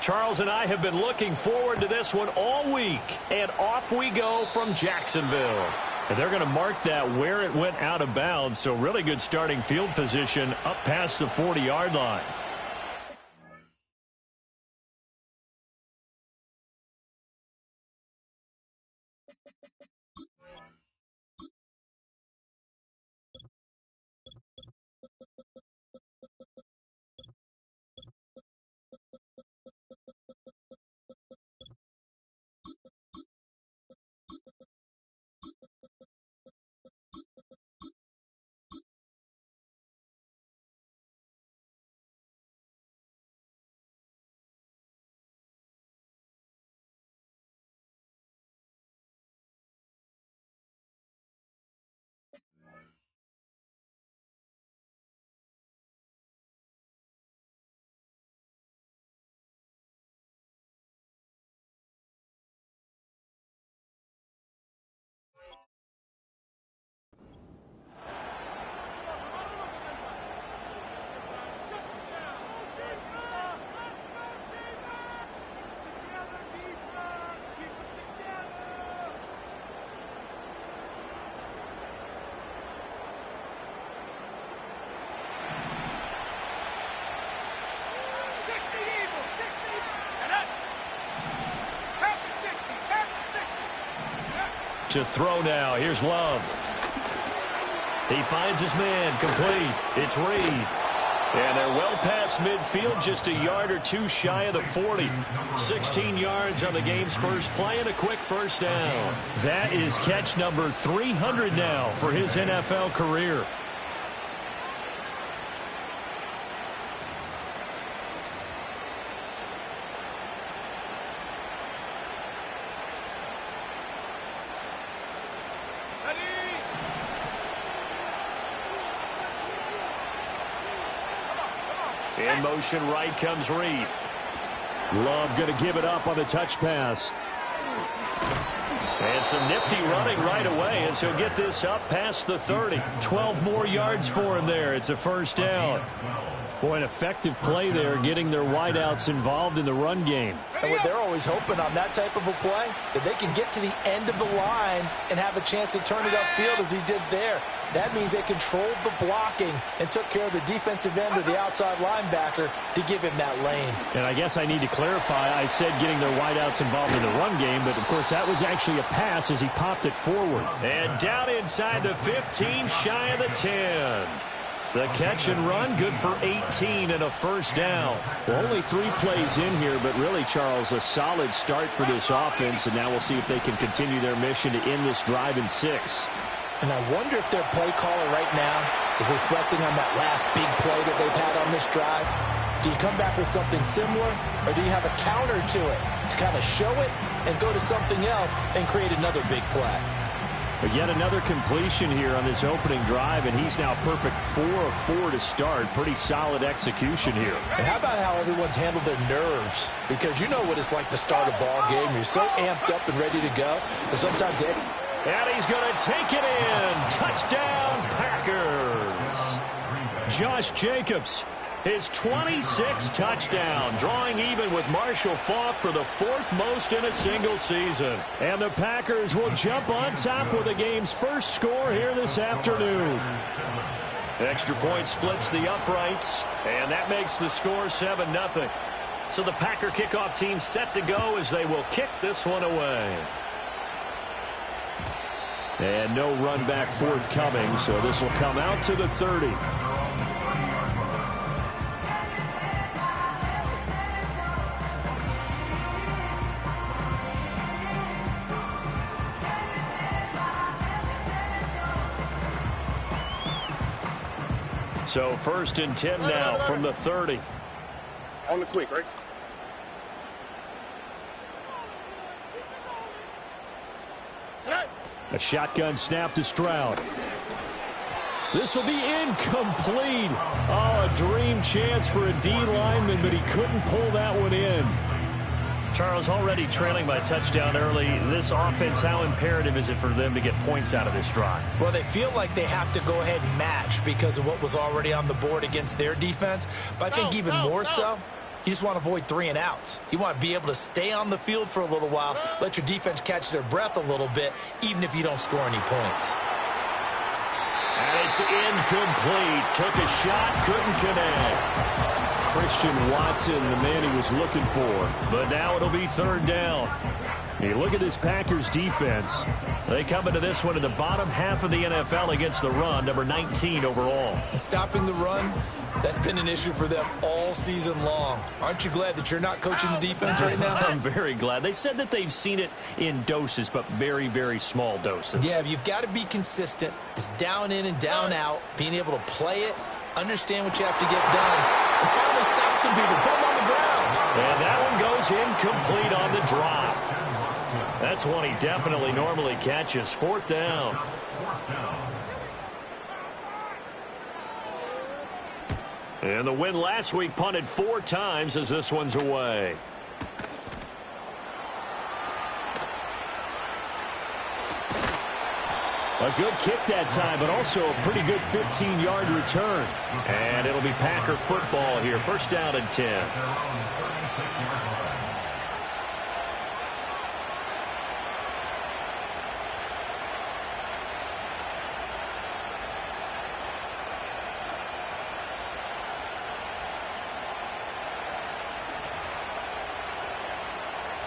Charles and I have been looking forward to this one all week. And off we go from Jacksonville. And they're going to mark that where it went out of bounds. So really good starting field position up past the 40-yard line. To throw now. Here's Love. He finds his man. Complete. It's Reed. And they're well past midfield, just a yard or two shy of the 40. 16 yards on the game's first play and a quick first down. That is catch number 300 now for his NFL career. In motion right comes Reed. Love going to give it up on the touch pass. And some nifty running right away as he'll get this up past the 30. 12 more yards for him there. It's a first down. Boy, an effective play there, getting their wideouts involved in the run game. And what they're always hoping on that type of a play, that they can get to the end of the line and have a chance to turn it upfield as he did there. That means they controlled the blocking and took care of the defensive end or the outside linebacker to give him that lane. And I guess I need to clarify, I said getting their wideouts involved in the run game, but of course that was actually a pass as he popped it forward. And down inside the 15, shy of the 10. The catch and run, good for 18 and a first down. Well, only 3 plays in here, but really, Charles, a solid start for this offense, and now we'll see if they can continue their mission to end this drive in 6. And I wonder if their play caller right now is reflecting on that last big play that they've had on this drive. Do you come back with something similar, or do you have a counter to it to kind of show it and go to something else and create another big play? But yet another completion here on this opening drive, and he's now perfect 4 of 4 to start. Pretty solid execution here. And how about how everyone's handled their nerves? Because you know what it's like to start a ball game. You're so amped up and ready to go. And sometimes they... And he's going to take it in. Touchdown, Packers. Josh Jacobs, his 26th touchdown, drawing even with Marshall Faulk for the 4th most in a single season. And the Packers will jump on top with the game's first score here this afternoon. Extra point splits the uprights, and that makes the score 7-0. So the Packer kickoff team set to go as they will kick this one away. And no run back forthcoming, so this will come out to the 30. So 1st and 10 now from the 30. On the quick, right? A shotgun snap to Stroud. This will be incomplete. Oh, a dream chance for a D lineman, but he couldn't pull that one in. Charles, already trailing by touchdown early. This offense, how imperative is it for them to get points out of this drive? Well, they feel like they have to go ahead and match because of what was already on the board against their defense. But I think even more so, You just want to avoid 3 and outs. You want to be able to stay on the field for a little while, let your defense catch their breath a little bit, even if you don't score any points. And it's incomplete. Took a shot, couldn't connect. Christian Watson, the man he was looking for. But now it'll be 3rd down. You look at this Packers defense. They come into this one in the bottom half of the NFL against the run, number 19 overall. And stopping the run, that's been an issue for them all season long. Aren't you glad that you're not coaching the defense right now? I'm very glad. They said that they've seen it in doses, but very, very small doses. Yeah, you've got to be consistent. It's down in and down out, being able to play it, understand what you have to get done, and finally stop some people, put them on the ground. And that one goes incomplete on the drop. That's one he definitely normally catches. 4th down. And the win last week punted 4 times as this one's away. A good kick that time, but also a pretty good 15-yard return. And it'll be Packer football here. 1st down and 10.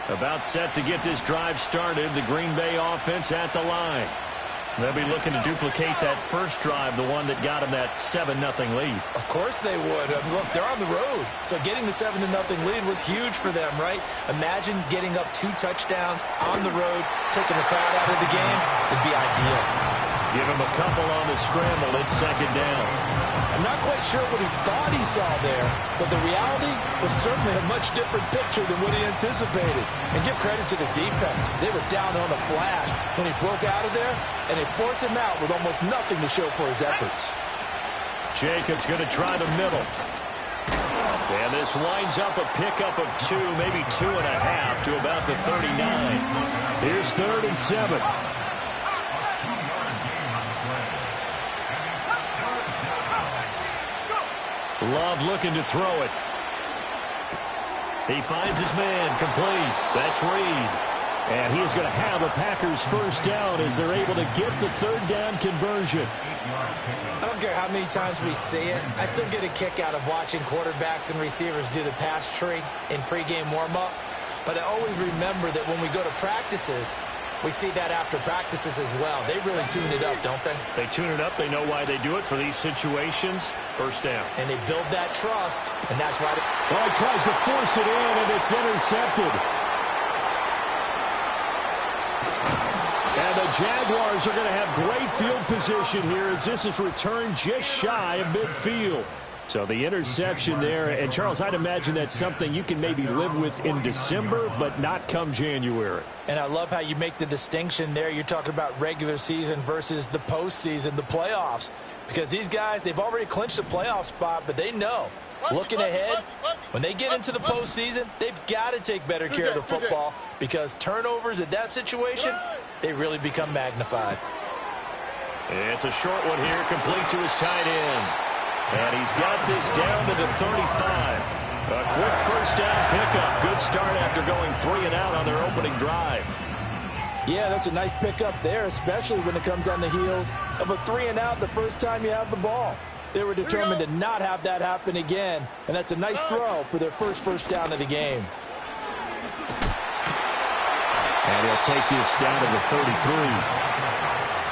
About set to get this drive started. The Green Bay offense at the line. They'll be looking to duplicate that first drive, the one that got them that 7-0 lead. Of course they would. Look, they're on the road. So getting the 7-0 lead was huge for them, right? Imagine getting up 2 touchdowns on the road, taking the crowd out of the game. It'd be ideal. Give him a couple on the scramble. It's 2nd down. I'm not quite sure what he thought he saw there, but the reality was certainly a much different picture than what he anticipated. And give credit to the defense. They were down on a flash when he broke out of there, and they forced him out with almost nothing to show for his efforts. Jacobs going to try the middle. And this winds up a pickup of 2, maybe 2.5 to about the 39. Here's 3rd and 7. Love looking to throw it. He finds his man, complete. That's Reed. And he is going to have a Packers 1st down as they're able to get the 3rd down conversion. I don't care how many times we see it. I still get a kick out of watching quarterbacks and receivers do the pass tree in pregame warm-up. But I always remember that when we go to practices, we see that after practices as well. They really tune it up, don't they? They tune it up. They know why they do it for these situations. 1st down. And they build that trust, and that's why. Well, he tries to force it in, and it's intercepted. And the Jaguars are going to have great field position here as this is returned just shy of midfield. So the interception there, and Charles, I'd imagine that's something you can maybe live with in December, but not come January. And I love how you make the distinction there. You're talking about regular season versus the postseason, the playoffs. Because these guys, they've already clinched a playoff spot, but they know, looking ahead, when they get into the postseason, they've got to take better care of the football because turnovers at that situation, they really become magnified. It's a short one here, complete to his tight end. And he's got this down to the 35. A quick 1st down pickup. Good start after going 3 and out on their opening drive. Yeah, that's a nice pickup there, especially when it comes on the heels of a 3 and out the first time you have the ball. They were determined to not have that happen again, and that's a nice throw for their first down of the game. And he'll take this down to the 33.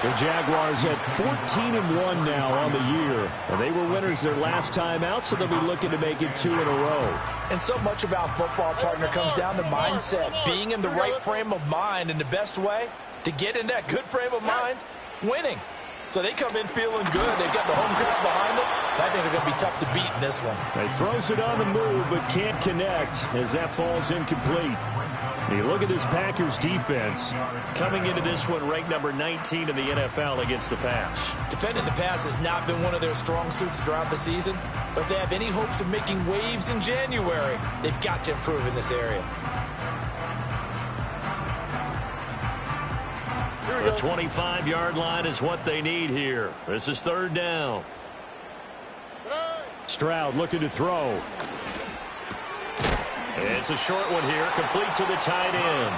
The Jaguars at 14-1 now on the year. And they were winners their last time out, so they'll be looking to make it 2 in a row. And so much about football, partner, comes down to mindset, being in the right frame of mind, and the best way to get in that good frame of mind, winning. So they come in feeling good. They've got the home crowd behind them. I think they're going to be tough to beat in this one. He throws it on the move, but can't connect as that falls incomplete. You look at this Packers defense coming into this one ranked number 19 in the NFL against the pass. Defending the pass has not been one of their strong suits throughout the season, but if they have any hopes of making waves in January, they've got to improve in this area. The 25-yard line is what they need here. This is 3rd down. Stroud looking to throw. It's a short one here, complete to the tight end.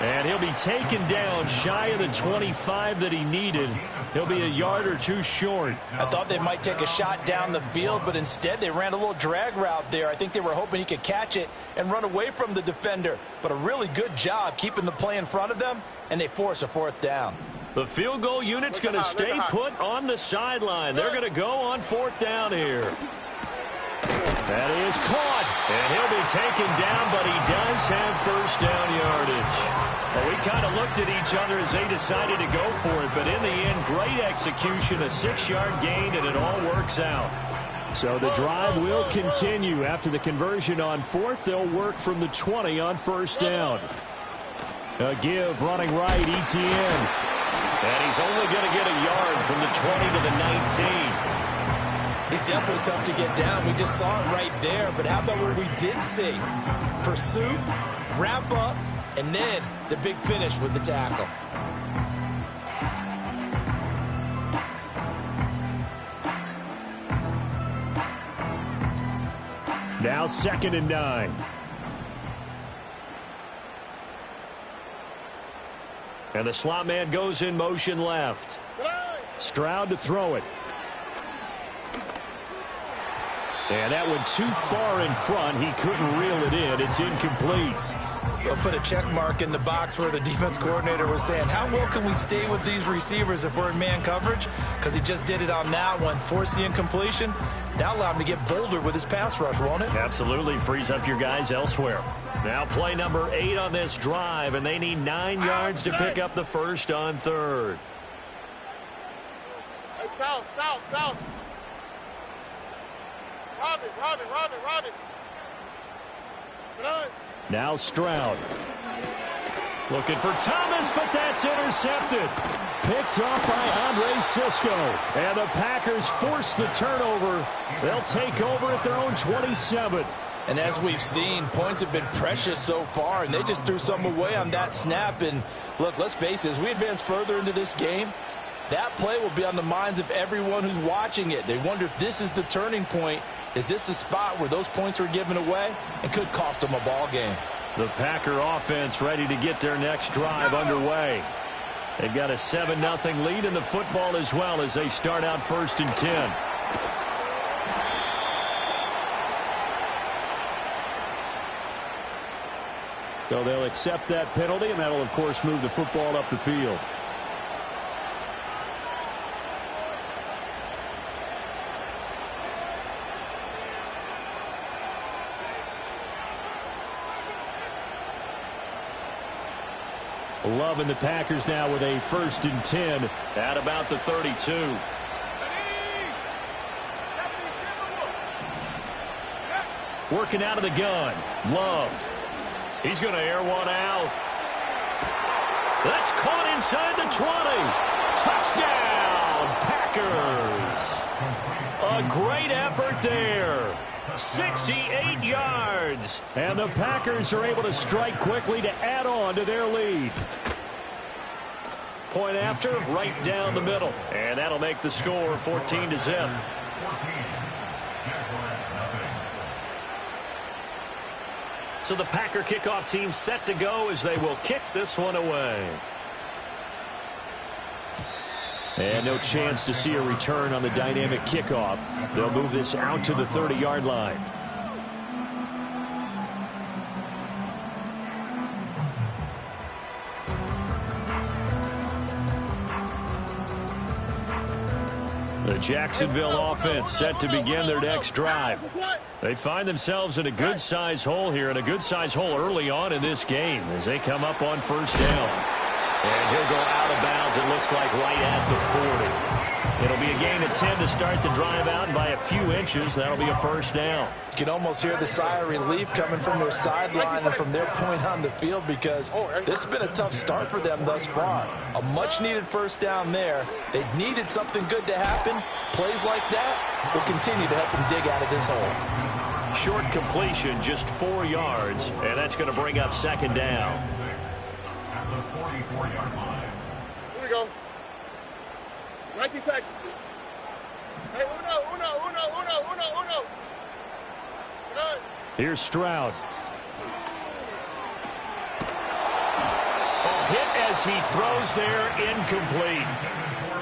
And he'll be taken down shy of the 25 that he needed. He'll be a yard or two short. I thought they might take a shot down the field, but instead they ran a little drag route there. I think they were hoping he could catch it and run away from the defender. But a really good job keeping the play in front of them, and they force a fourth down. The field goal unit's going to stay put on the sideline. They're going to go on fourth down here. That is caught, and he'll be taken down, but he does have first down yardage. Well, we kind of looked at each other as they decided to go for it, but in the end, great execution, a 6-yard gain, and it all works out. So the drive will continue. After the conversion on fourth, they'll work from the 20 on first down. A give running right, ETN. And he's only going to get a yard from the 20 to the 19. He's definitely tough to get down. We just saw it right there. But how about what we did see? Pursuit, wrap up, and then the big finish with the tackle. Now 2nd and 9. And the slot man goes in motion left. Stroud to throw it. And that went too far in front. He couldn't reel it in. It's incomplete. We'll put a check mark in the box where the defense coordinator was saying, how well can we stay with these receivers if we're in man coverage? Because he just did it on that one. Force the incompletion. That allowed him to get bolder with his pass rush, won't it? Absolutely. Frees up your guys elsewhere. Now play number 8 on this drive, and they need 9 yards to pick up the first on third. Hey, south. Robin. Now Stroud. Looking for Thomas, but that's intercepted. Picked off by Andre Sisco. And the Packers force the turnover. They'll take over at their own 27. And as we've seen, points have been precious so far, and they just threw some away on that snap. And look, let's face it, as we advance further into this game, that play will be on the minds of everyone who's watching it. They wonder if this is the turning point. Is this the spot where those points were given away and could cost them a ball game? The Packer offense ready to get their next drive underway. They've got a 7-0 lead in the football as well as they start out 1st and 10. So they'll accept that penalty, and that'll, of course, move the football up the field. Loving the Packers now with a 1st and 10 at about the 32. Working out of the gun. Love. He's going to air one out. That's caught inside the 20. Touchdown, Packers. A great effort there. 68 yards. And the Packers are able to strike quickly to add on to their lead. Point after, right down the middle. And that'll make the score 14-0. So the Packer kickoff team set to go as they will kick this one away. And no chance to see a return on the dynamic kickoff. They'll move this out to the 30-yard line. The Jacksonville offense set to begin their next drive. They find themselves in a good-sized hole here, and a good-sized hole early on in this game as they come up on 1st down. And he'll go out of bounds, it looks like, right at the 40. It'll be a gain of 10 to start the drive out, and by a few inches, that'll be a 1st down. You can almost hear the sigh of relief coming from their sideline and from their point on the field, because this has been a tough start for them thus far. A much-needed 1st down there. They needed something good to happen. Plays like that will continue to help them dig out of this hole. Short completion, just 4 yards, and that's going to bring up 2nd down. Here we go. 19 taxi. Hey, uno. Here's Stroud. Oh, hit as he throws there, incomplete.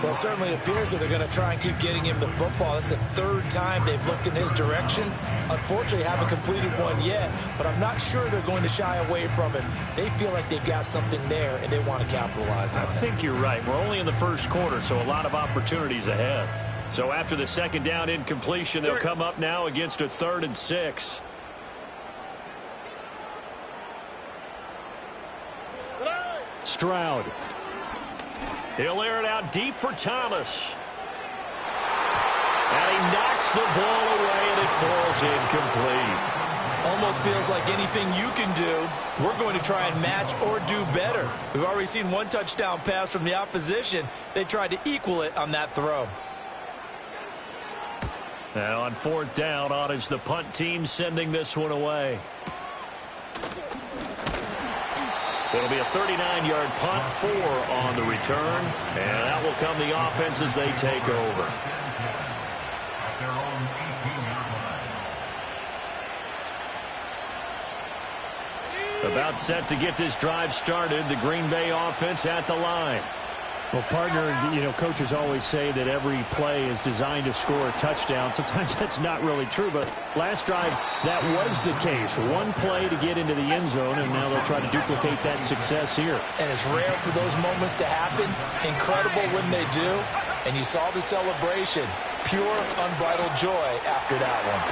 Well, it certainly appears that they're going to try and keep getting him the football. That's the third time they've looked in his direction. Unfortunately, haven't completed one yet, but I'm not sure they're going to shy away from him. They feel like they've got something there, and they want to capitalize on it. I think you're right. We're only in the first quarter, so a lot of opportunities ahead. So after the second down incompletion, they'll come up now against a 3rd and 6. Stroud. He'll air it out deep for Thomas. And he knocks the ball away, and it falls incomplete. Almost feels like anything you can do, we're going to try and match or do better. We've already seen one touchdown pass from the opposition. They tried to equal it on that throw. Now on 4th down, on is the punt team sending this one away. It'll be a 39-yard punt, 4 on the return, and that will come the offense as they take over. About set to get this drive started, the Green Bay offense at the line. Well, partner, you know, coaches always say that every play is designed to score a touchdown. Sometimes that's not really true, but last drive, that was the case. One play to get into the end zone, and now they'll try to duplicate that success here. And it's rare for those moments to happen. Incredible when they do. And you saw the celebration. Pure, unbridled joy after that one.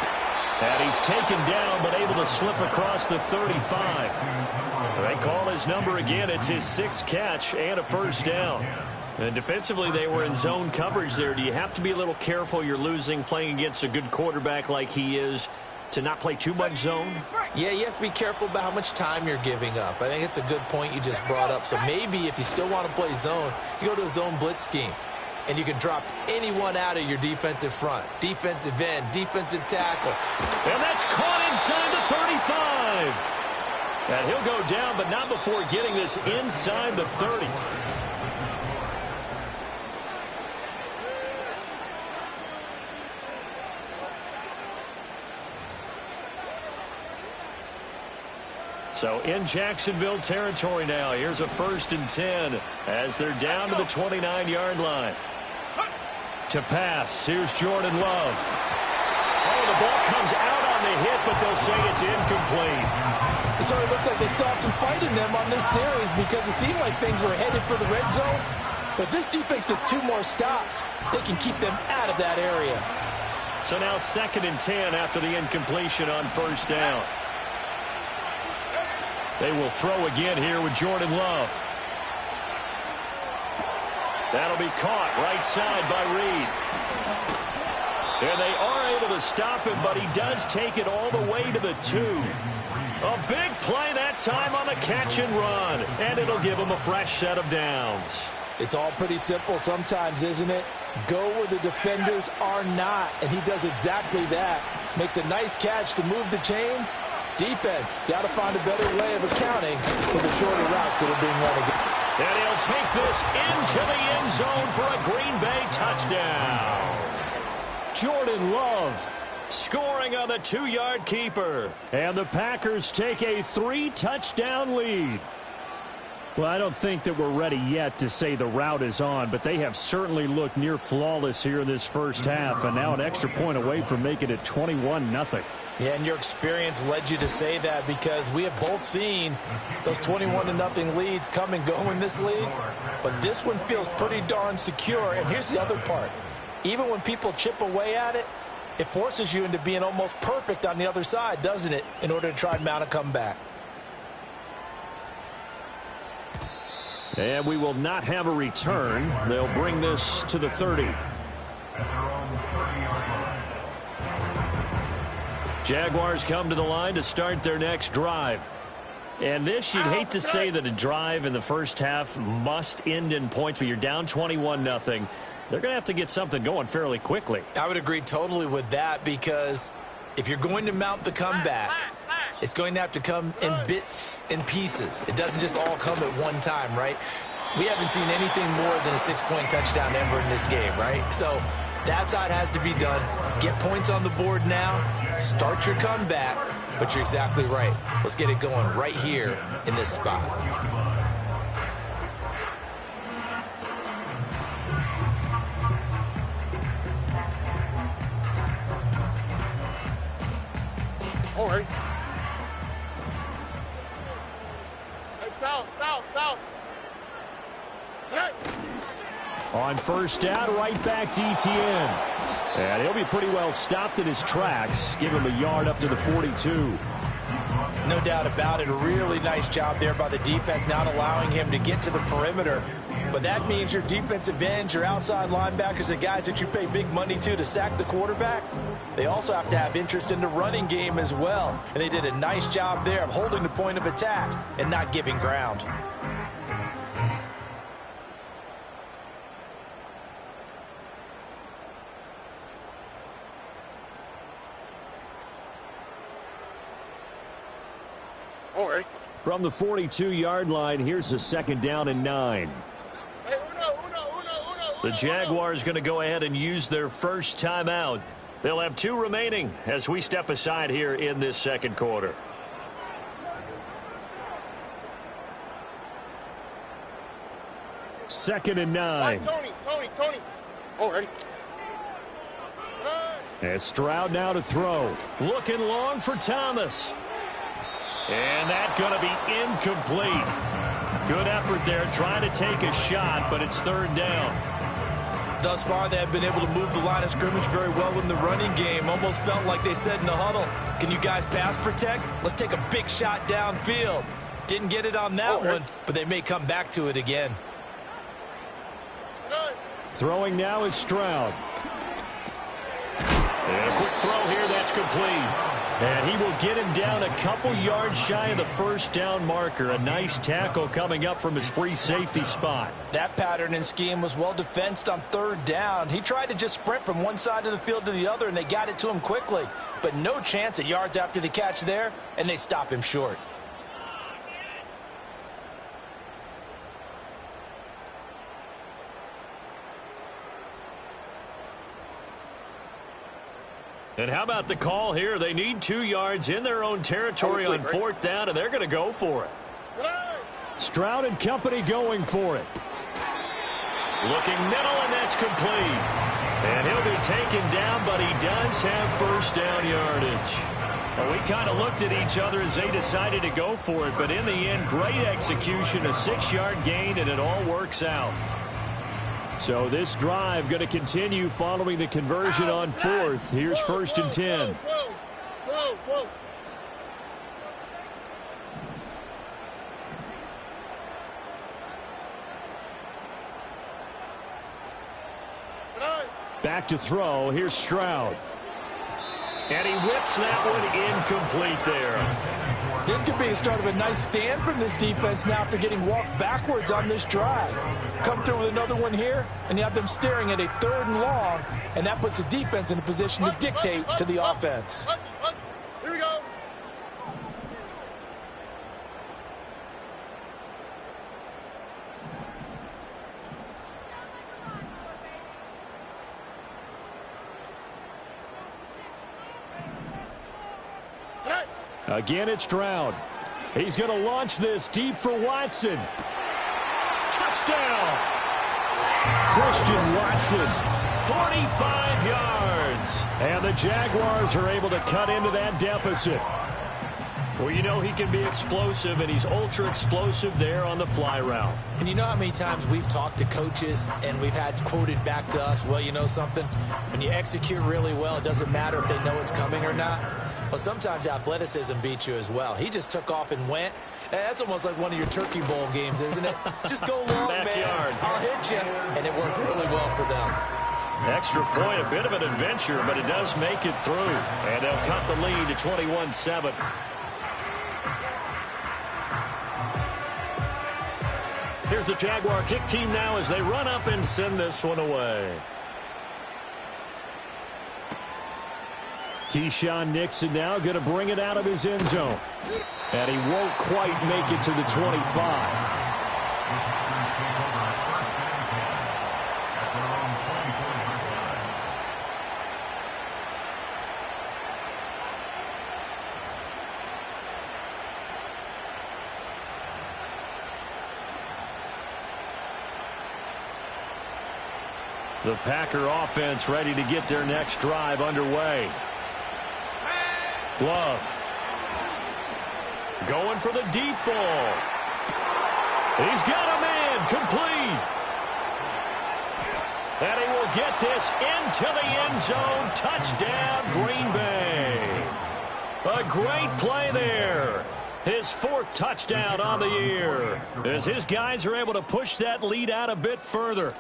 And he's taken down, but able to slip across the 35. They call his number again. It's his 6th catch and a 1st down. And defensively, they were in zone coverage there. Do you have to be a little careful? You're losing playing against a good quarterback like he is to not play too much zone? Yeah, you have to be careful about how much time you're giving up. I think it's a good point you just brought up. So maybe if you still want to play zone, you go to a zone blitz scheme. And you can drop anyone out of your defensive front. Defensive end, defensive tackle. And that's caught inside the 35. And he'll go down, but not before getting this inside the 30. So in Jacksonville territory now. Here's a 1st and 10 as they're down to the 29-yard line. To pass, here's Jordan Love. Oh, the ball comes out on the hit, but they'll say it's incomplete. It sort of looks like they still have some fight in them on this series because it seemed like things were headed for the red zone. But this defense gets 2 more stops. They can keep them out of that area. So now 2nd and 10 after the incompletion on 1st down. They will throw again here with Jordan Love. That'll be caught right side by Reed. And they are able to stop him, but he does take it all the way to the 2. A big play that time on the catch and run. And it'll give him a fresh set of downs. It's all pretty simple sometimes, isn't it? Go where the defenders are not. And he does exactly that. Makes a nice catch to move the chains. Defense, got to find a better way of accounting for the shorter routes that are being run against. And he'll take this into the end zone for a Green Bay touchdown. Jordan Love scoring on the 2-yard keeper. And the Packers take a 3-touchdown lead. Well, I don't think that we're ready yet to say the route is on, but they have certainly looked near flawless here in this first half, and now an extra point away from making it 21-0. Yeah, and your experience led you to say that because we have both seen those 21-0 leads come and go in this league, but this one feels pretty darn secure. And here's the other part. Even when people chip away at it, it forces you into being almost perfect on the other side, doesn't it, in order to try and mount a comeback. And we will not have a return. They'll bring this to the 30. Jaguars come to the line to start their next drive. And this, you'd hate to say that a drive in the first half must end in points, but you're down 21-0. They're going to have to get something going fairly quickly. I would agree totally with that because if you're going to mount the comeback, it's going to have to come in bits and pieces. It doesn't just all come at one time, right? We haven't seen anything more than a 6-point touchdown ever in this game, right? So that's how it has to be done. Get points on the board now. Start your comeback. but you're exactly right. Let's get it going right here in this spot. All right. Hey, south. Hey. On first down, right back to ETN. And he'll be pretty well stopped in his tracks. Give him a yard up to the 42. No doubt about it. A really nice job there by the defense, not allowing him to get to the perimeter. But that means your defensive ends, your outside linebackers, the guys that you pay big money to sack the quarterback, they also have to have interest in the running game as well. And they did a nice job there of holding the point of attack and not giving ground. All right. From the 42-yard line, here's a second down and 9. Hey, uno. The Jaguars going to go ahead and use their first timeout. They'll have 2 remaining as we step aside here in this second quarter. Second and 9. Tony. All right. And Stroud now to throw. Looking long for Thomas. And that's going to be incomplete. Good effort there trying to take a shot, but it's third down. Thus far, they have been able to move the line of scrimmage very well in the running game. Almost felt like they said in the huddle, can you guys pass protect? Let's take a big shot downfield. Didn't get it on that one, but they may come back to it again. Throwing now is Stroud. And a quick throw here, that's complete. And he will get him down a couple yards shy of the first down marker. A nice tackle coming up from his free safety spot. That pattern and scheme was well defensed on third down. He tried to just sprint from one side of the field to the other, and they got it to him quickly. But no chance at yards after the catch there, and they stop him short. And how about the call here? They need 2 yards in their own territory on fourth down, and they're going to go for it. Stroud and company going for it. Looking middle, and that's complete. And he'll be taken down, but he does have first down yardage. Well, we kind of looked at each other as they decided to go for it, but in the end, great execution, a 6-yard gain, and it all works out. So this drive going to continue following the conversion on fourth. Here's first and 10. Back to throw. Here's Stroud. And he whips that one incomplete there. This could be the start of a nice stand from this defense now after getting walked backwards on this drive. Come through with another one here, and you have them staring at a 3rd and long, and that puts the defense in a position to dictate to the offense. Here we go. Again, it's Stroud. He's going to launch this deep for Watson. Touchdown! Christian Watson, 45 yards. And the Jaguars are able to cut into that deficit. Well, you know he can be explosive, and he's ultra-explosive there on the fly route. And you know how many times we've talked to coaches and we've had quoted back to us, well, you know something? When you execute really well, it doesn't matter if they know it's coming or not. Well, sometimes athleticism beats you as well. He just took off and went. That's almost like one of your Turkey Bowl games, isn't it? Just go long, man. I'll hit you. And it worked really well for them. Extra point, a bit of an adventure, but it does make it through. And they'll cut the lead to 21-7. Here's the Jaguar kick team now as they run up and send this one away. Keyshawn Nixon now going to bring it out of his end zone. And he won't quite make it to the 25. The Packer offense ready to get their next drive underway. Love. Going for the deep ball. He's got a man complete. And he will get this into the end zone. Touchdown, Green Bay. A great play there. His fourth touchdown on the year, as his guys are able to push that lead out a bit further.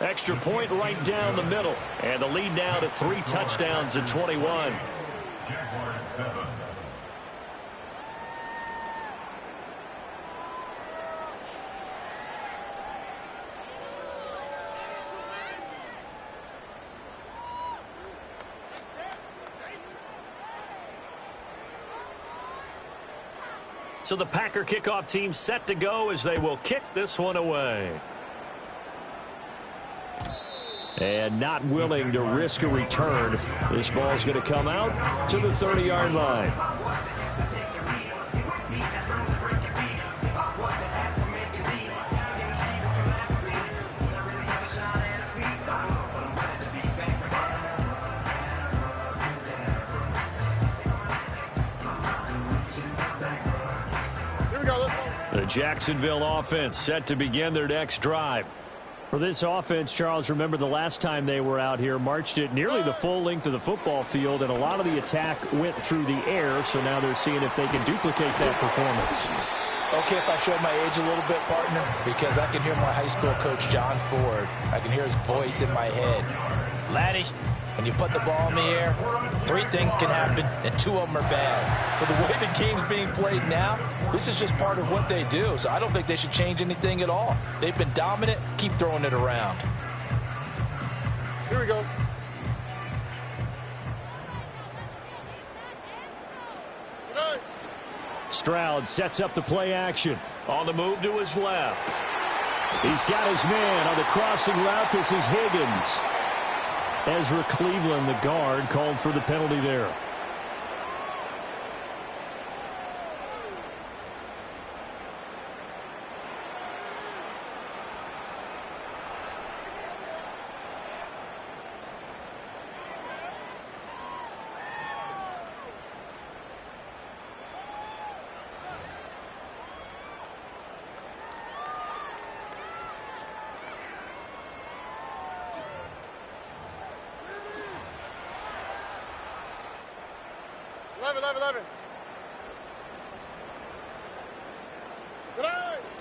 Extra point right down the middle. And the lead now to 3 touchdowns at 21. So the Packer kickoff team set to go as they will kick this one away. And not willing to risk a return. This ball's going to come out to the 30-yard line. The Jacksonville offense set to begin their next drive. For this offense, Charles, remember the last time they were out here, marched it nearly the full length of the football field, and a lot of the attack went through the air, so now they're seeing if they can duplicate that performance. Okay, if I show my age a little bit, partner, because I can hear my high school coach, John Ford. I can hear his voice in my head. Laddie, when you put the ball in the air, 3 things can happen, and 2 of them are bad. For the way the game's being played now, this is just part of what they do, so I don't think they should change anything at all. They've been dominant. Keep throwing it around. Here we go. Stroud sets up the play action. On the move to his left. He's got his man on the crossing route. This is Higgins. Ezra Cleveland, the guard, called for the penalty there.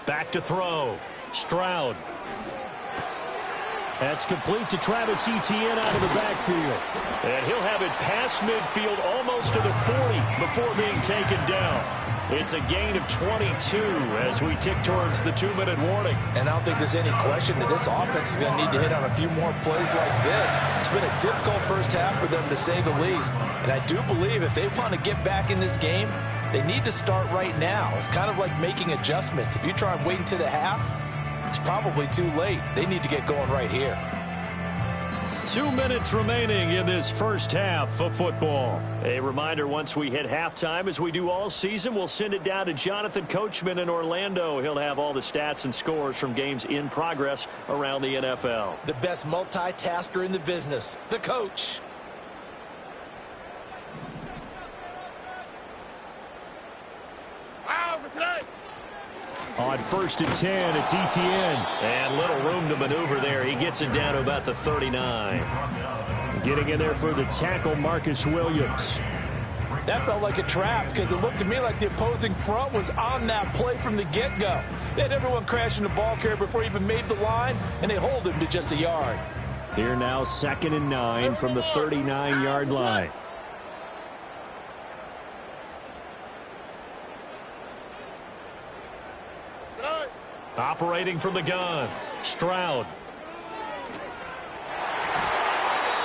Back to throw. Stroud. That's complete to Travis Etienne out of the backfield. And he'll have it past midfield almost to the 40 before being taken down. It's a gain of 22 as we tick towards the 2-minute warning. And I don't think there's any question that this offense is going to need to hit on a few more plays like this. It's been a difficult first half for them, to say the least. And I do believe if they want to get back in this game, they need to start right now. It's kind of like making adjustments. If you try and wait until the half, it's probably too late. They need to get going right here. 2 minutes remaining in this first half of football. A reminder, once we hit halftime, as we do all season, we'll send it down to Jonathan Coachman in Orlando. He'll have all the stats and scores from games in progress around the NFL. The best multitasker in the business, the coach. On 1st and 10, it's Etienne. And little room to maneuver there. He gets it down to about the 39. Getting in there for the tackle, Marcus Williams. That felt like a trap because it looked to me like the opposing front was on that play from the get-go. They had everyone crashing the ball carrier before he even made the line, and they hold him to just a yard. Here now, 2nd and 9 from the 39-yard line. Operating from the gun, Stroud.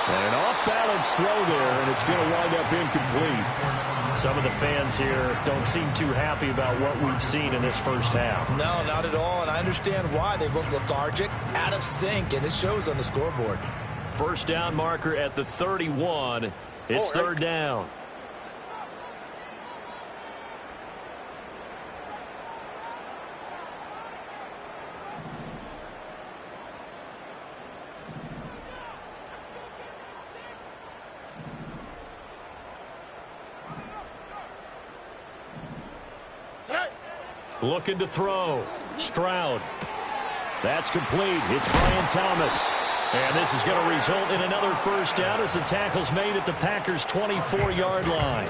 And an off-balance throw there, and it's going to wind up incomplete. Some of the fans here don't seem too happy about what we've seen in this first half. No, not at all, and I understand why. They've looked lethargic, out of sync, and it shows on the scoreboard. First down marker at the 31. It's 3rd down. Looking to throw. Stroud. That's complete. It's Brian Thomas. And this is going to result in another first down as the tackle's made at the Packers' 24-yard line.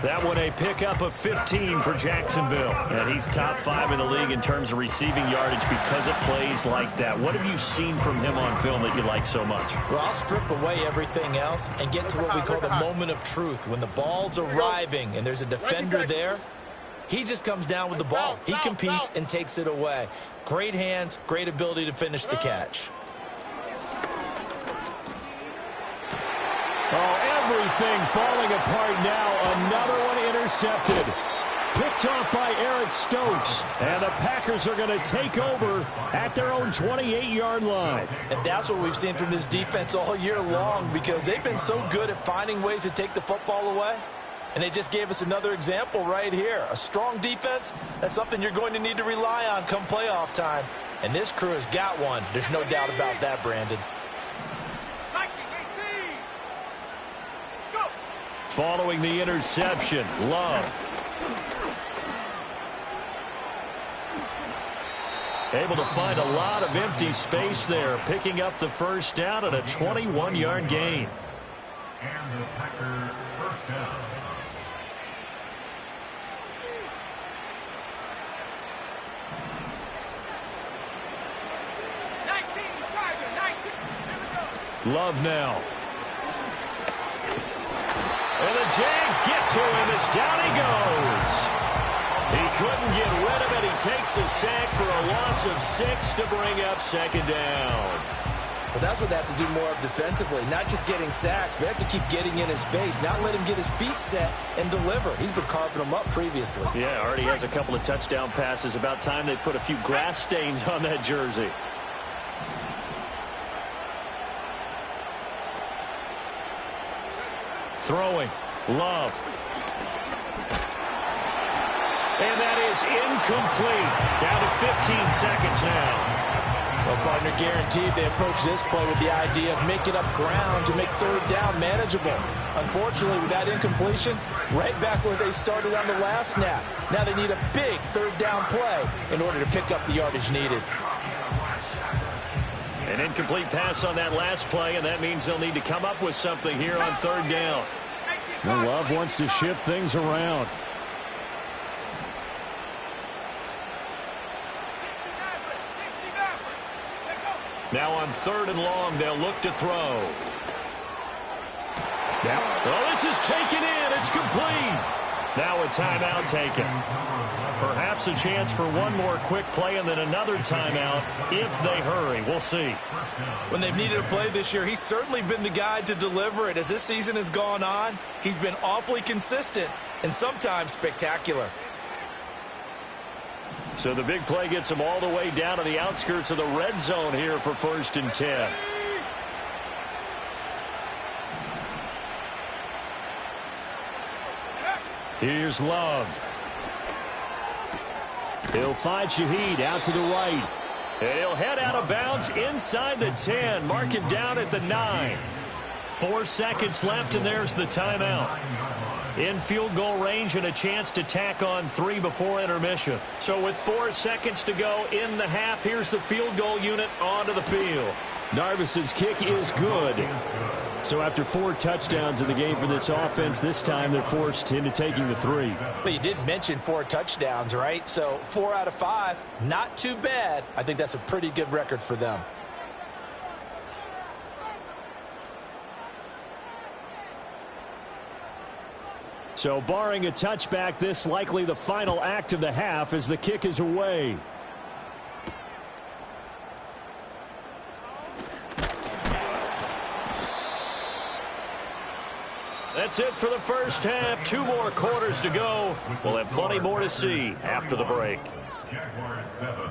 That one a pickup of 15 for Jacksonville. And he's top 5 in the league in terms of receiving yardage because of plays like that. What have you seen from him on film that you like so much? Well, I'll strip away everything else and get to what we call the moment of truth. When the ball's arriving and there's a defender there, he just comes down with the ball. He competes and takes it away. Great hands, great ability to finish the catch. Oh, everything falling apart now. Another one intercepted. Picked off by Eric Stokes. And the Packers are going to take over at their own 28-yard line. And that's what we've seen from this defense all year long because they've been so good at finding ways to take the football away. And they just gave us another example right here. A strong defense, that's something you're going to need to rely on come playoff time. And this crew has got one. There's no doubt about that, Brandon. Following the interception, Love. Able to find a lot of empty space there, picking up the first down at a 21-yard gain. And the Packers first down. Love now. And the Jags get to him as down he goes. He couldn't get rid of it. He takes a sack for a loss of 6 to bring up second down. Well, that's what they have to do more of defensively. Not just getting sacks, but they have to keep getting in his face. Not let him get his feet set and deliver. He's been carving them up previously. Yeah, already has a couple of touchdown passes. About time they put a few grass stains on that jersey. Throwing. Love. And that is incomplete. Down to 15 seconds now. Well, partner, guaranteed they approach this play with the idea of making up ground to make third down manageable. Unfortunately, with that incompletion, right back where they started on the last snap. Now they need a big third down play in order to pick up the yardage needed. An incomplete pass on that last play, and that means they'll need to come up with something here on third down. Well, Love wants to shift things around. Now on third and long, they'll look to throw. Oh, this is taken in. It's complete. Now a timeout taken. Perhaps a chance for one more quick play and then another timeout if they hurry. We'll see. When they've needed a play this year, he's certainly been the guy to deliver it. As this season has gone on, he's been awfully consistent and sometimes spectacular. So the big play gets him all the way down to the outskirts of the red zone here for 1st and 10. Here's Love. He'll find Shaheed out to the right. And he'll head out of bounds inside the 10. Mark him down at the 9. 4 seconds left, and there's the timeout. In field goal range and a chance to tack on 3 before intermission. So with 4 seconds to go in the half, here's the field goal unit onto the field. Narvis's kick is good. So after 4 touchdowns in the game for this offense, this time they're forced into taking the 3. But you did mention 4 touchdowns, right? So 4 out of 5, not too bad. I think that's a pretty good record for them. So barring a touchback, this likely the final act of the half as the kick is away. That's it for the first half. 2 more quarters to go. We'll have plenty more to see after the break. Jaguars 7.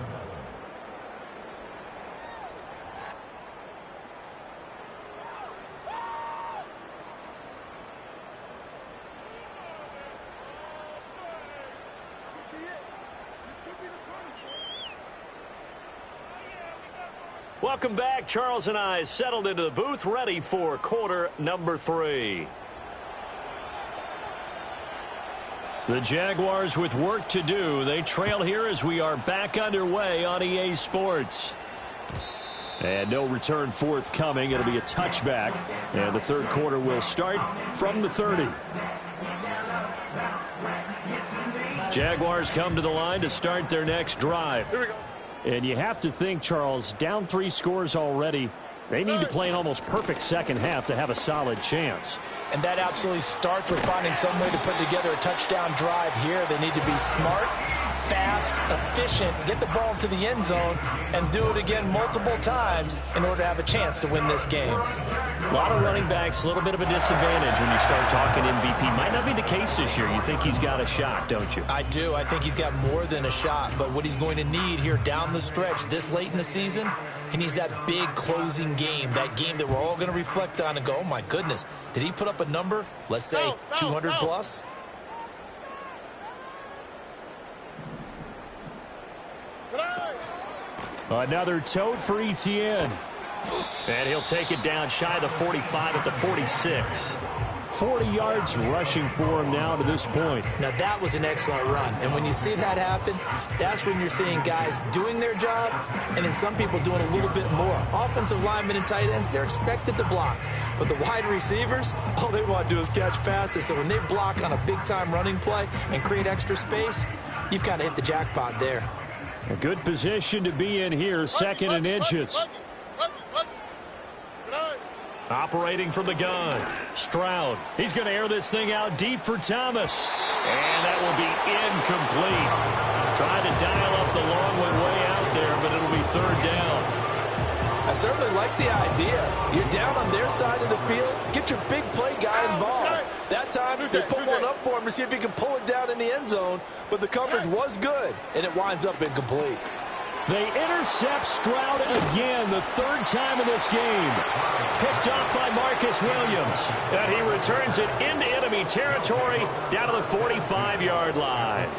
Welcome back. Charles and I settled into the booth, ready for quarter number 3. The Jaguars with work to do. They trail here as we are back underway on EA Sports. And no return forthcoming. It'll be a touchback. And the third quarter will start from the 30. Jaguars come to the line to start their next drive. Here we go. And you have to think, Charles, down 3 scores already. They need to play an almost perfect second half to have a solid chance. And that absolutely starts with finding some way to put together a touchdown drive here. They need to be smart, fast, efficient, get the ball to the end zone, and do it again multiple times in order to have a chance to win this game. A lot of running backs, a little bit of a disadvantage when you start talking MVP. Might not be the case this year. You think he's got a shot, don't you? I do. I think he's got more than a shot. But what he's going to need here down the stretch this late in the season, he needs that big closing game, that game that we're all going to reflect on and go, oh, my goodness, did he put up a number, let's say, 200 plus? Another tote for Etienne. And he'll take it down shy of the 45 at the 46. 40 yards rushing for him now to this point. Now, that was an excellent run. And when you see that happen, that's when you're seeing guys doing their job and then some people doing a little bit more. Offensive linemen and tight ends, they're expected to block. But the wide receivers, all they want to do is catch passes. So when they block on a big-time running play and create extra space, you've kind of hit the jackpot there. A good position to be in here, second and inches. Operating from the gun, Stroud. He's going to air this thing out deep for Thomas. And that will be incomplete. Trying to dial up the long one way out there, but it'll be third down. I certainly like the idea. You're down on their side of the field. Get your big play guy involved. That time, they put one up for him to see if he can pull it down in the end zone. But the coverage was good, and it winds up incomplete. They intercept Stroud again, the third time in this game. Picked up by Marcus Williams. And he returns it into enemy territory down to the 45-yard line.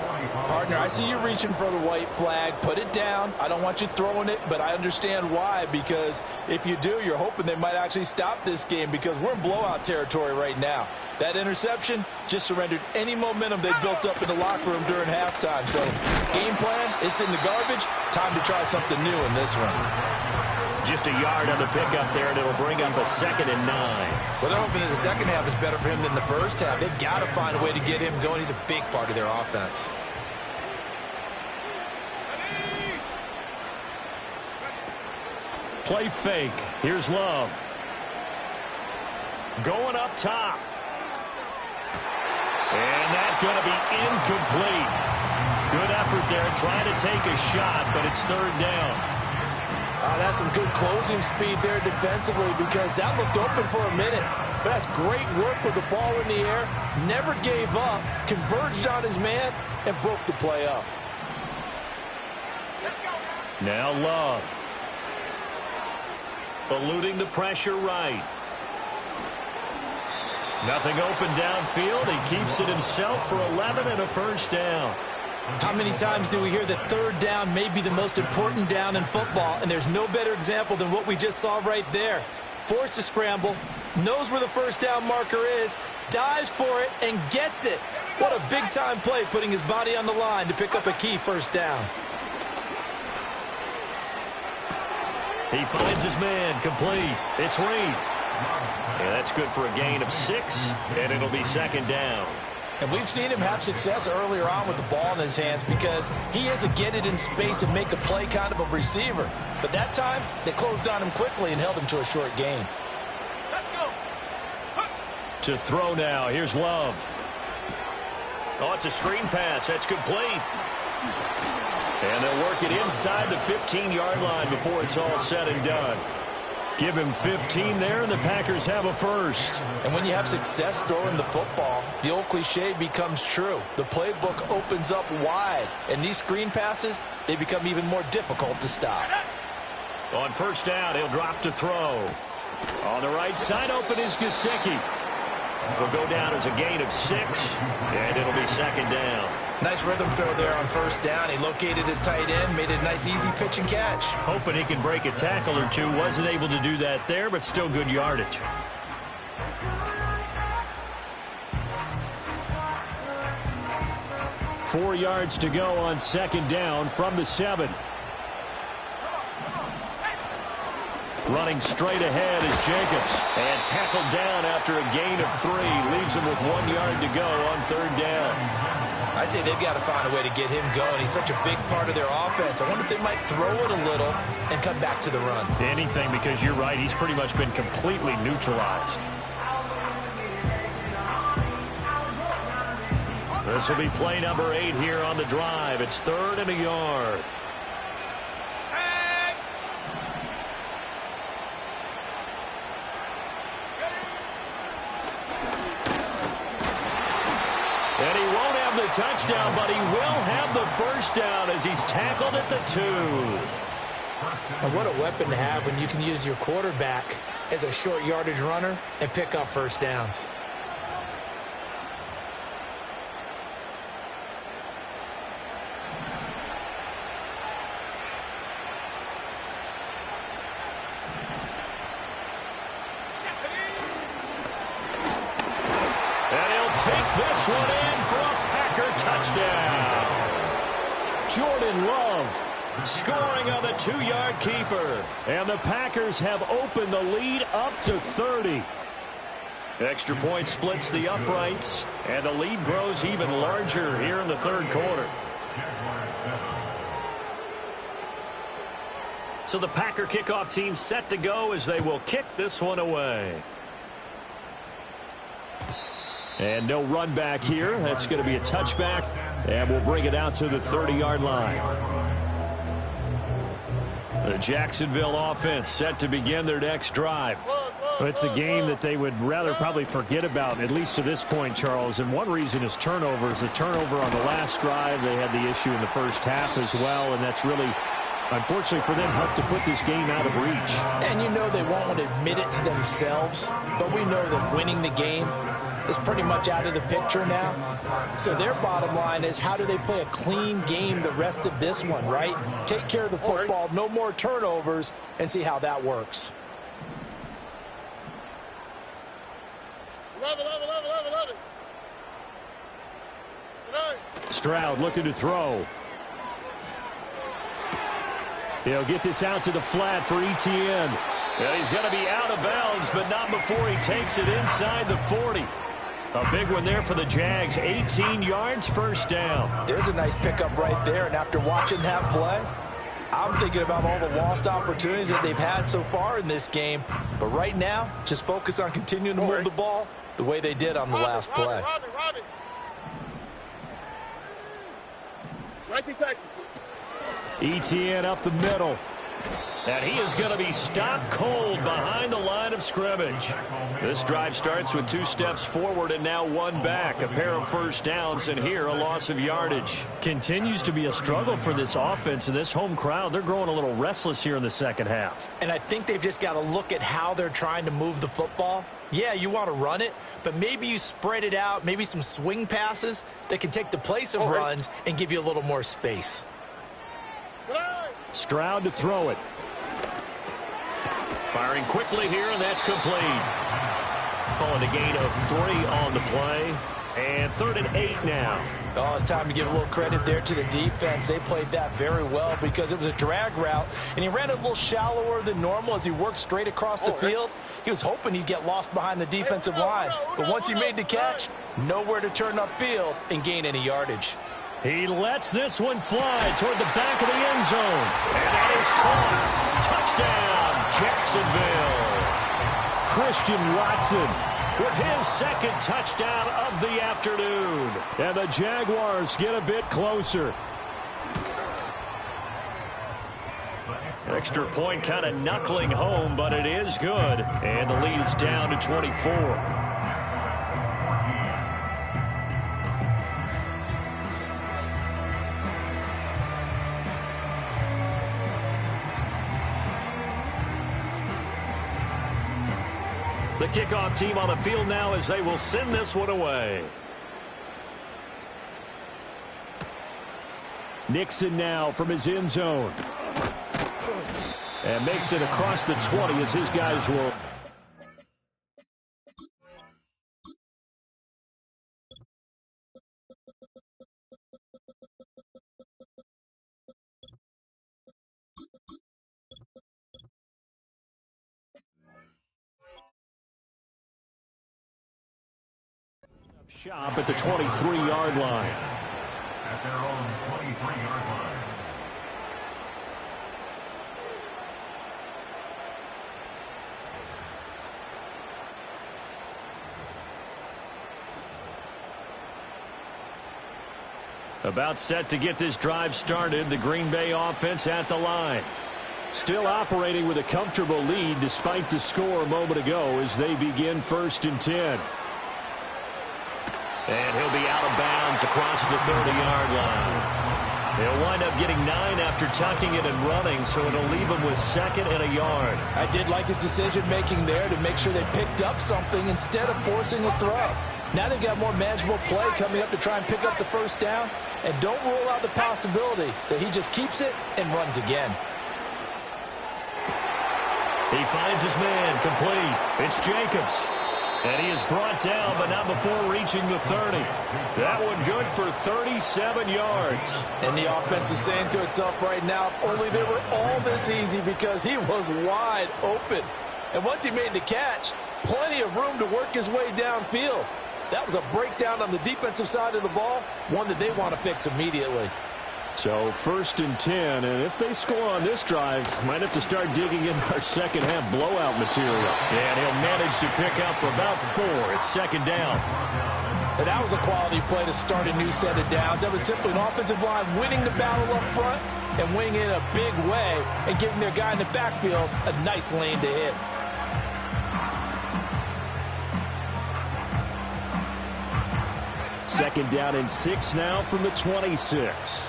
Partner, I see you reaching for the white flag. Put it down. I don't want you throwing it, but I understand why. Because if you do, you're hoping they might actually stop this game because we're in blowout territory right now. That interception just surrendered any momentum they built up in the locker room during halftime. So, game plan, it's in the garbage. Time to try something new in this one. Just a yard on the pickup there, and it'll bring up a 2nd and 9. Well, they're hoping that the second half is better for him than the first half. They've got to find a way to get him going. He's a big part of their offense. Play fake. Here's Love. Going up top. And that's going to be incomplete. Good effort there trying to take a shot, but it's third down. That's some good closing speed there defensively because that looked open for a minute. But that's great work with the ball in the air. Never gave up, converged on his man, and broke the play up. Now Love. Eluding the pressure right. Nothing open downfield. He keeps it himself for 11 and a first down. How many times do we hear that third down may be the most important down in football, and there's no better example than what we just saw right there. Forced to scramble, knows where the first down marker is, dives for it, and gets it. What a big-time play putting his body on the line to pick up a key first down. He finds his man, complete. It's Reed. Yeah, that's good for a gain of 6, and it'll be second down. And we've seen him have success earlier on with the ball in his hands because he is a get it in space and make a play kind of a receiver. But that time, they closed on him quickly and held him to a short gain. Let's go. To throw now, here's Love. Oh, it's a screen pass. That's complete. And they'll work it inside the 15-yard line before it's all said and done. Give him 15 there, and the Packers have a first. And when you have success throwing the football, the old cliche becomes true. The playbook opens up wide, and these screen passes, they become even more difficult to stop. On first down, he'll drop to throw. On the right side, open is Gesicki. Will go down as a gain of 6, and it'll be second down. Nice rhythm throw there on first down. He located his tight end, made it a nice easy pitch and catch. Hoping he can break a tackle or two. Wasn't able to do that there, but still good yardage. 4 yards to go on second down from the 7. Running straight ahead is Jacobs. And tackled down after a gain of 3. Leaves him with 1 yard to go on third down. I'd say they've got to find a way to get him going. He's such a big part of their offense. I wonder if they might throw it a little and come back to the run. Anything, because you're right. He's pretty much been completely neutralized. This will be play number 8 here on the drive. It's 3rd and a yard. And he won't have the touchdown, but he will have the first down as he's tackled at the 2. And what a weapon to have when you can use your quarterback as a short yardage runner and pick up first downs. Take this one in for a Packer touchdown. Jordan Love scoring on the 2-yard keeper. And the Packers have opened the lead up to 30. Extra point splits the uprights, and the lead grows even larger here in the third quarter. So the Packer kickoff team set to go as they will kick this one away. And no run back here. That's going to be a touchback. And we'll bring it out to the 30-yard line. The Jacksonville offense set to begin their next drive. Well, it's a game that they would rather probably forget about, at least to this point, Charles. And one reason is turnovers. The turnover on the last drive, they had the issue in the first half as well. And that's really, unfortunately for them, helped to put this game out of reach. And you know they won't want to admit it to themselves, but we know that winning the game is pretty much out of the picture now. So their bottom line is, how do they play a clean game the rest of this one, right? Take care of the football, no more turnovers, and see how that works. Love it. Stroud looking to throw. He'll get this out to the flat for Etienne. And he's going to be out of bounds, but not before he takes it inside the 40. A big one there for the Jags. 18 yards, first down. There's a nice pickup right there, and after watching that play, I'm thinking about all the lost opportunities that they've had so far in this game. But right now, just focus on continuing to move the ball the way they did on the last play. Robbie. Right to Texas. Etienne up the middle. And he is going to be stopped cold behind the line of scrimmage. This drive starts with 2 steps forward and now 1 back. A pair of first downs, and here a loss of yardage. Continues to be a struggle for this offense, and this home crowd, they're growing a little restless here in the second half. And I think they've just got to look at how they're trying to move the football. Yeah, you want to run it, but maybe you spread it out, maybe some swing passes that can take the place of runs and give you a little more space. Stroud to throw it. Firing quickly here, and that's complete. Calling a gain of 3 on the play. And 3rd and 8 now. Oh, it's time to give a little credit there to the defense. They played that very well because it was a drag route, and he ran it a little shallower than normal as he worked straight across the field. He was hoping he'd get lost behind the defensive line, but once he made the catch, nowhere to turn upfield and gain any yardage. He lets this one fly toward the back of the end zone. And that is caught. Touchdown, Jacksonville. Christian Watson with his 2nd touchdown of the afternoon. And the Jaguars get a bit closer. Extra point kind of knuckling home, but it is good. And the lead is down to 24. The kickoff team on the field now as they will send this one away. Nixon now from his end zone. And makes it across the 20 as his guys will. Shop at the 23-yard line. At their own 23-yard line. About set to get this drive started, the Green Bay offense at the line. Still operating with a comfortable lead despite the score a moment ago as they begin 1st and 10. And he'll be out of bounds across the 30-yard line. He'll wind up getting 9 after tucking it and running, so it'll leave him with 2nd and a yard. I did like his decision-making there to make sure they picked up something instead of forcing a throw. Now they've got more manageable play coming up to try and pick up the 1st down. And don't rule out the possibility that he just keeps it and runs again. He finds his man complete. It's Jacobs. And he is brought down, but not before reaching the 30. That one good for 37 yards. And the offense is saying to itself right now, if only they were all this easy, because he was wide open. And once he made the catch, plenty of room to work his way downfield. That was a breakdown on the defensive side of the ball, one that they want to fix immediately. So 1st and 10, and if they score on this drive, might have to start digging in our second-half blowout material. And he'll manage to pick up about 4. It's 2nd down. And that was a quality play to start a new set of downs. That was simply an offensive line winning the battle up front and winning it in a big way and giving their guy in the backfield a nice lane to hit. Second down and 6 now from the 26.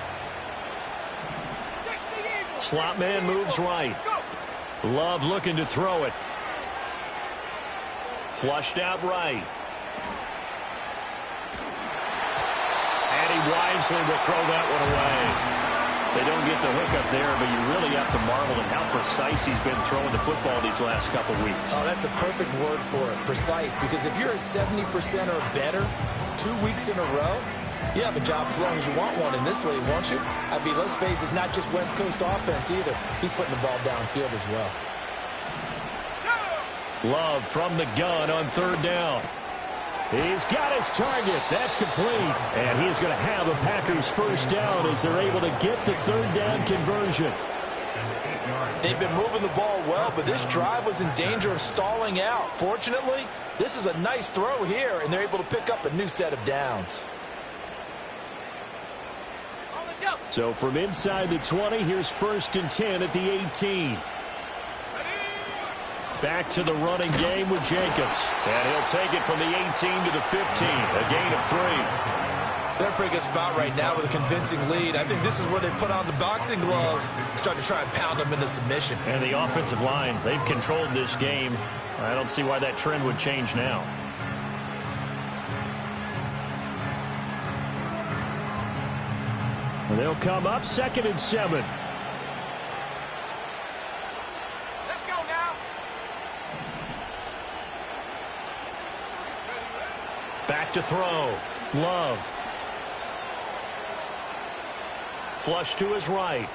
Slot man moves right. Love looking to throw it. Flushed out right. And he wisely will throw that one away. They don't get the hook up there, but you really have to marvel at how precise he's been throwing the football these last couple weeks. Oh, that's a perfect word for it, precise, because if you're at 70% or better 2 weeks in a row, you have a job as long as you want one in this league, won't you? I mean, let's face it, it's not just West Coast offense either. He's putting the ball downfield as well. Love from the gun on 3rd down. He's got his target. That's complete. And he's going to have a Packers 1st down as they're able to get the 3rd down conversion. They've been moving the ball well, but this drive was in danger of stalling out. Fortunately, this is a nice throw here, and they're able to pick up a new set of downs. So from inside the 20, here's 1st and 10 at the 18. Back to the running game with Jacobs. And he'll take it from the 18 to the 15. A gain of 3. They're in a pretty good spot right now with a convincing lead. I think this is where they put on the boxing gloves, start to try and pound them into submission. And the offensive line, they've controlled this game. I don't see why that trend would change now. And they'll come up 2nd and 7. Back to throw. Love. Flush to his right.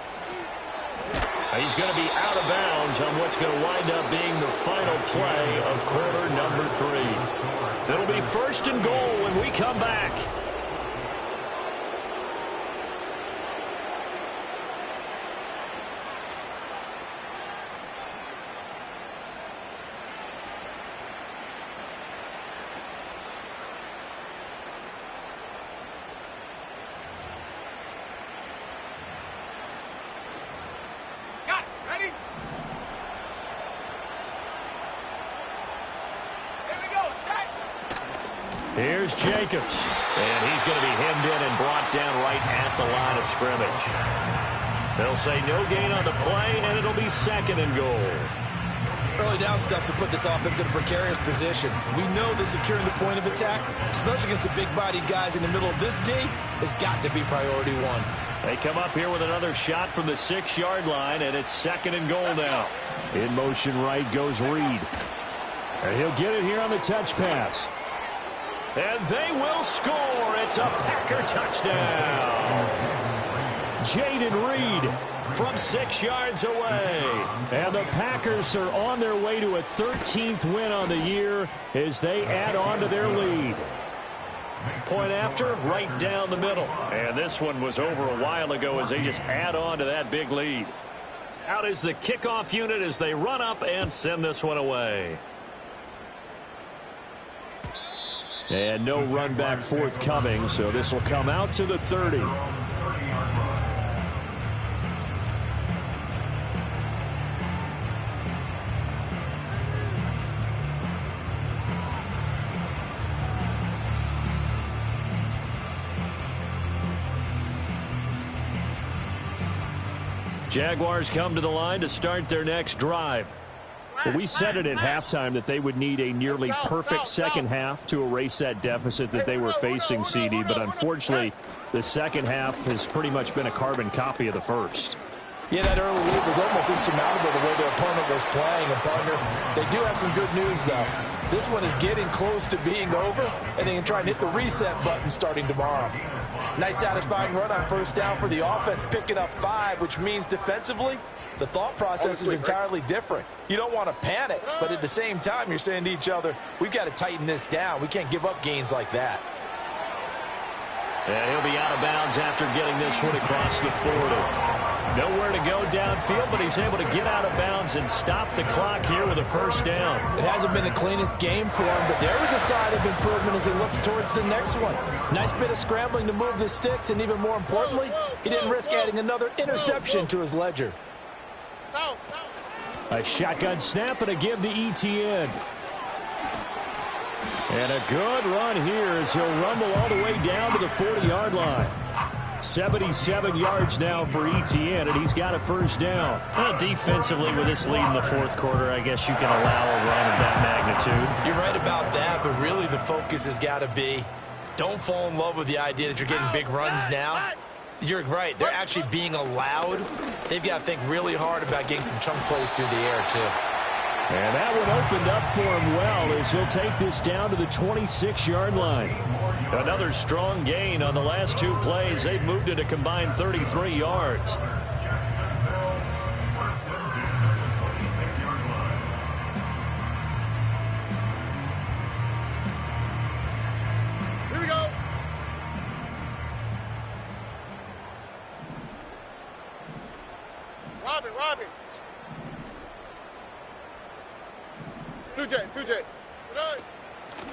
He's going to be out of bounds on what's going to wind up being the final play of quarter number 3. It'll be 1st and goal when we come back. Here's Jacobs, and he's going to be hemmed in and brought down right at the line of scrimmage. They'll say no gain on the play, and it'll be 2nd and goal. Early down stuff to put this offense in a precarious position. We know that securing the point of attack, especially against the big-bodied guys in the middle of this D, has got to be priority 1. They come up here with another shot from the 6-yard line, and it's 2nd and goal now. In motion right goes Reed. And he'll get it here on the touch pass. And they will score. It's a Packer touchdown. Jaden Reed from 6 yards away. And the Packers are on their way to a 13th win on the year as they add on to their lead. Point after, right down the middle. And this one was over a while ago as they just add on to that big lead. Out is the kickoff unit as they run up and send this one away. And no run back forthcoming, so this will come out to the 30. Jaguars come to the line to start their next drive. Well, we said it at halftime that they would need a nearly perfect second half to erase that deficit that they were facing, CD. But unfortunately, the second half has pretty much been a carbon copy of the first. Yeah, that early lead was almost insurmountable the way their opponent was playing. And, partner, they do have some good news, though. This one is getting close to being over, and they can try and hit the reset button starting tomorrow. Nice satisfying run on first down for the offense, picking up 5, which means defensively, the thought process is entirely different. You don't want to panic, but at the same time, you're saying to each other, we've got to tighten this down. We can't give up gains like that. And he'll be out of bounds after getting this one across the 40. Nowhere to go downfield, but he's able to get out of bounds and stop the clock here with a first down. It hasn't been the cleanest game for him, but there is a sign of improvement as he looks towards the next one. Nice bit of scrambling to move the sticks, and even more importantly, he didn't risk adding another interception to his ledger. A shotgun snap and a give to Etienne. And a good run here as he'll rumble all the way down to the 40-yard line. 77 yards now for Etienne, and he's got a first down. Well, defensively, with this lead in the fourth quarter, I guess you can allow a run of that magnitude. You're right about that, but really the focus has got to be don't fall in love with the idea that you're getting big runs now. You're right. They're actually being allowed. They've got to think really hard about getting some chunk plays through the air, too. And that one opened up for him well as he'll take this down to the 26-yard line. Another strong gain on the last 2 plays. They've moved it a combined 33 yards. Here we go. Robin. 2J.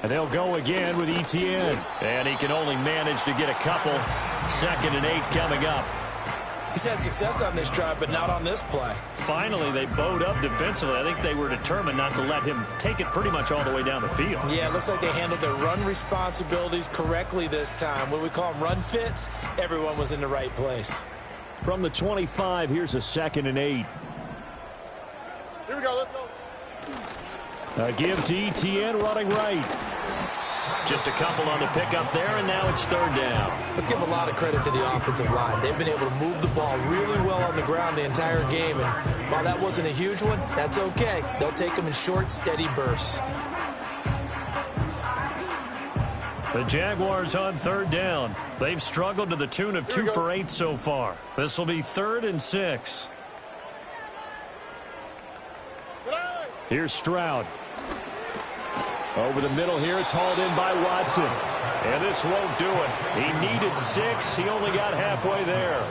And they'll go again with Etienne. And he can only manage to get a couple. 2nd and 8 coming up. He's had success on this drive, but not on this play. Finally, they bowed up defensively. I think they were determined not to let him take it pretty much all the way down the field. Yeah, it looks like they handled their run responsibilities correctly this time. What we call them run fits, everyone was in the right place. From the 25, here's a 2nd and 8. Here we go, let's go. A give to Etienne running right. Just a couple on the pickup there, and now it's 3rd down. Let's give a lot of credit to the offensive line. They've been able to move the ball really well on the ground the entire game, and while that wasn't a huge one, that's okay. They'll take them in short, steady bursts. The Jaguars on 3rd down. They've struggled to the tune of 2 for 8 so far. This will be 3rd and 6. Here's Stroud. Over the middle here, it's hauled in by Watson. And this won't do it. He needed 6. He only got halfway there.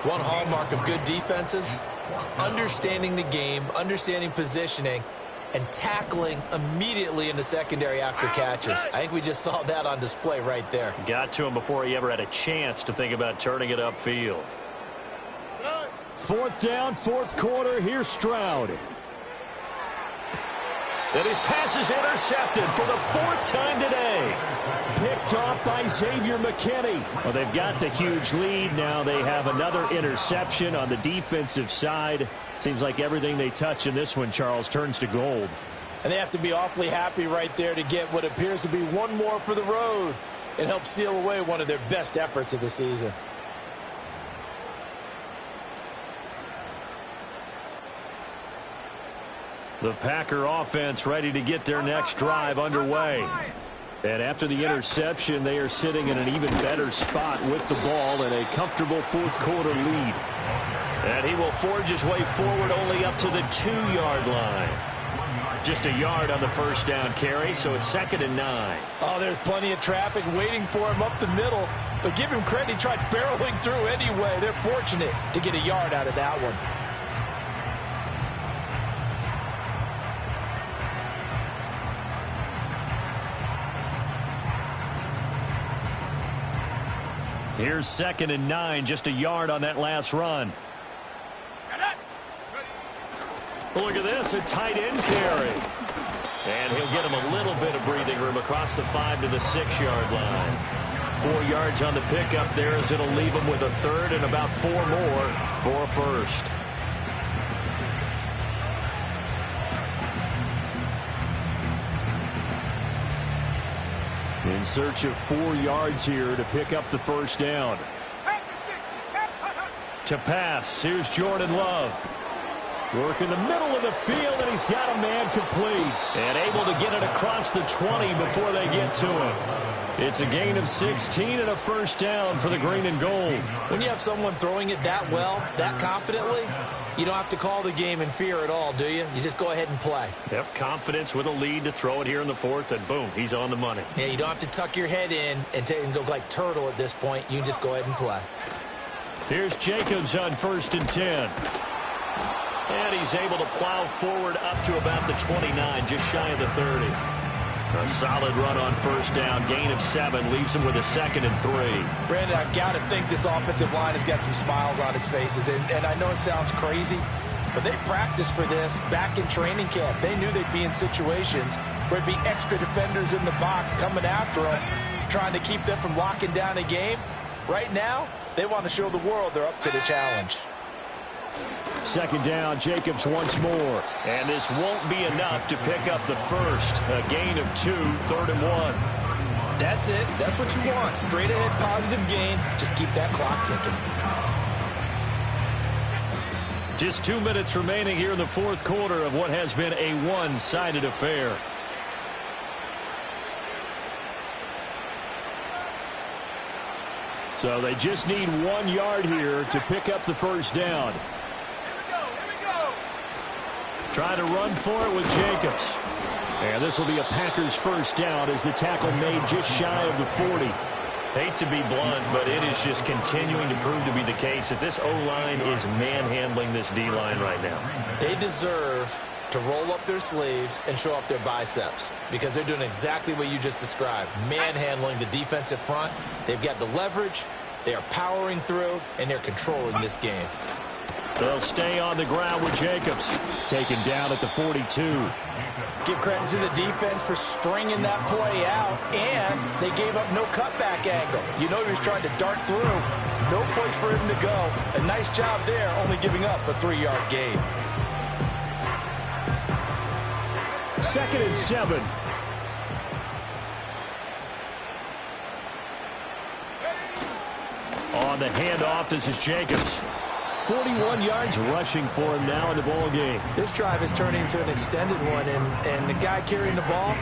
One hallmark of good defenses is understanding the game, understanding positioning, and tackling immediately in the secondary after catches. I think we just saw that on display right there. Got to him before he ever had a chance to think about turning it upfield. 4th down, 4th quarter. Here's Stroud. And his pass is intercepted for the 4th time today. Picked off by Xavier McKinney. Well, they've got the huge lead. Now they have another interception on the defensive side. Seems like everything they touch in this one, Charles, turns to gold. And they have to be awfully happy right there to get what appears to be one more for the road. It helps seal away one of their best efforts of the season. The Packer offense ready to get their next drive underway. And after the interception, they are sitting in an even better spot with the ball and a comfortable 4th quarter lead. And he will forge his way forward only up to the 2-yard line. Just a yard on the first down carry, so it's 2nd and 9. Oh, there's plenty of traffic waiting for him up the middle. But give him credit, he tried barreling through anyway. They're fortunate to get a yard out of that one. Here's 2nd and 9, just a yard on that last run. Look at this, a tight end carry. And he'll get him a little bit of breathing room across the 5 to the 6-yard line. 4 yards on the pickup there as it'll leave him with a 3rd and about 4 more for a first. In search of 4 yards here to pick up the first down. To pass, here's Jordan Love. Work in the middle of the field, and he's got a man complete. And able to get it across the 20 before they get to him. It's a gain of 16 and a first down for the green and gold. When you have someone throwing it that well, that confidently, you don't have to call the game in fear at all, do you? You just go ahead and play. Yep, confidence with a lead to throw it here in the 4th, and boom, he's on the money. Yeah, you don't have to tuck your head in and go like turtle at this point. You can just go ahead and play. Here's Jacobs on 1st and 10. And he's able to plow forward up to about the 29, just shy of the 30. A solid run on first down, gain of 7, leaves him with a 2nd and 3. Brandon, I've got to think this offensive line has got some smiles on its faces. And I know it sounds crazy, but they practiced for this back in training camp. They knew they'd be in situations where it'd be extra defenders in the box coming after them, trying to keep them from locking down a game. Right now, they want to show the world they're up to the challenge. 2nd down, Jacobs once more. And this won't be enough to pick up the first. A gain of 2, 3rd and 1. That's it. That's what you want. Straight ahead, positive gain. Just keep that clock ticking. Just 2 minutes remaining here in the 4th quarter of what has been a one-sided affair. So they just need 1 yard here to pick up the first down. Try to run for it with Jacobs. And this will be a Packers first down as the tackle made just shy of the 40. Hate to be blunt, but it is just continuing to prove to be the case that this O-line is manhandling this D-line right now. They deserve to roll up their sleeves and show up their biceps because they're doing exactly what you just described, manhandling the defensive front. They've got the leverage, they are powering through, and they're controlling this game. They'll stay on the ground with Jacobs. Taken down at the 42. Give credit to the defense for stringing that play out, and they gave up no cutback angle. You know he was trying to dart through. No place for him to go. A nice job there, only giving up a 3-yard gain. 2nd and 7. On the handoff, this is Jacobs. 41 yards rushing for him now in the ball game. This drive is turning into an extended one, and the guy carrying the ball,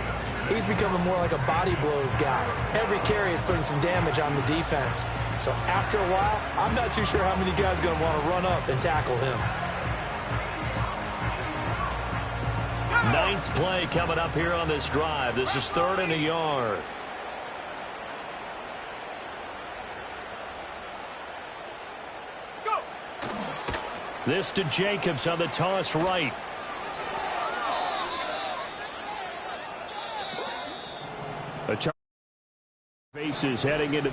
he's becoming more like a body blows guy. Every carry is putting some damage on the defense. So after a while, I'm not too sure how many guys are going to want to run up and tackle him. 9th play coming up here on this drive. This is 3rd and a yard. This to Jacobs on the toss right. Faces heading into